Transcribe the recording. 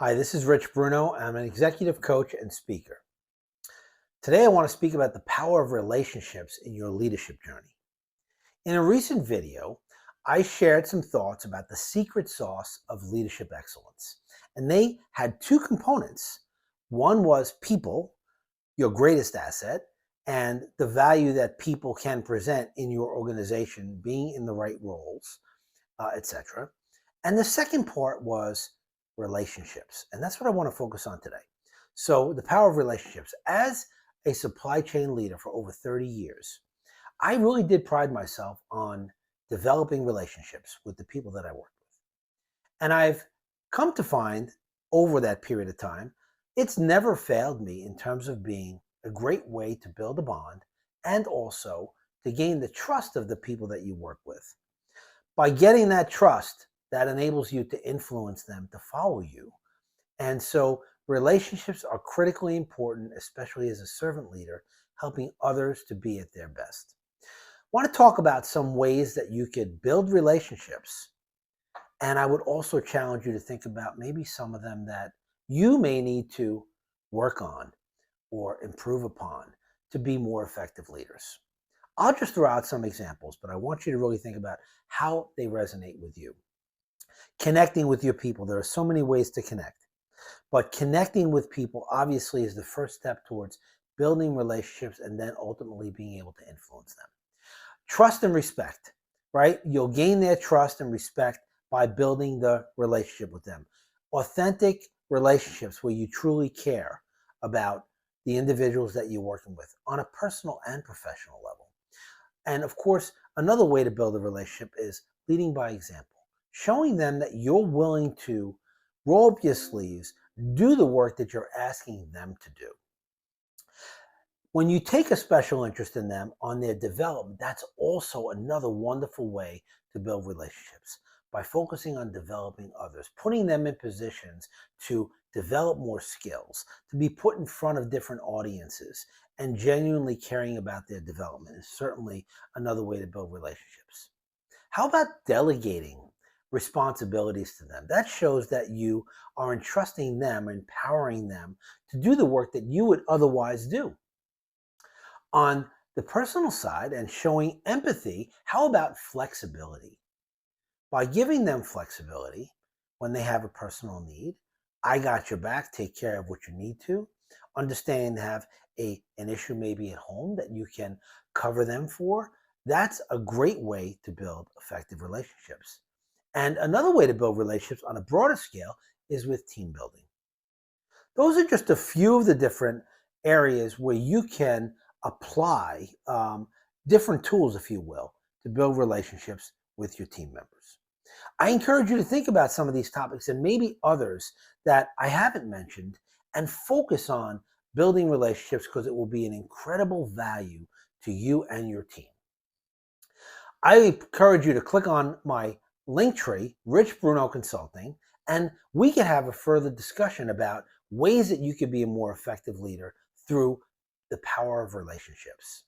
Hi, this is Rich Bruno. I'm an executive coach and speaker. Today, I want to speak about the power of relationships in your leadership journey. In a recent video, I shared some thoughts about the secret sauce of leadership excellence. And they had two components. One was people, your greatest asset, and the value that people can present in your organization, being in the right roles, etc. And the second part was relationships. And that's what I want to focus on today. So, the power of relationships. As a supply chain leader for over 30 years, I really did pride myself on developing relationships with the people that I worked with. And I've come to find over that period of time, it's never failed me in terms of being a great way to build a bond and also to gain the trust of the people that you work with. By getting that trust, that enables you to influence them to follow you. And so relationships are critically important, especially as a servant leader, helping others to be at their best. I want to talk about some ways that you could build relationships. And I would also challenge you to think about maybe some of them that you may need to work on or improve upon to be more effective leaders. I'll just throw out some examples, but I want you to really think about how they resonate with you. Connecting with your people. There are so many ways to connect, but connecting with people obviously is the first step towards building relationships and then ultimately being able to influence them. Trust and respect, right? You'll gain their trust and respect by building the relationship with them. Authentic relationships where you truly care about the individuals that you're working with on a personal and professional level. And of course, another way to build a relationship is leading by example, showing them that you're willing to roll up your sleeves, do the work that you're asking them to do. When you take a special interest in them on their development, that's also another wonderful way to build relationships by focusing on developing others, putting them in positions to develop more skills, to be put in front of different audiences, and genuinely caring about their development is certainly another way to build relationships. How about delegating responsibilities to them? That shows that you are entrusting them, empowering them to do the work that you would otherwise do. On the personal side and showing empathy, how about flexibility? By giving them flexibility when they have a personal need, I got your back, take care of what you need to. Understanding to have an issue maybe at home that you can cover them for. That's a great way to build effective relationships. And another way to build relationships on a broader scale is with team building. Those are just a few of the different areas where you can apply different tools, if you will, to build relationships with your team members. I encourage you to think about some of these topics and maybe others that I haven't mentioned and focus on building relationships because it will be an incredible value to you and your team. I encourage you to click on my link tree, Rich Bruno Consulting, and we can have a further discussion about ways that you can be a more effective leader through the power of relationships.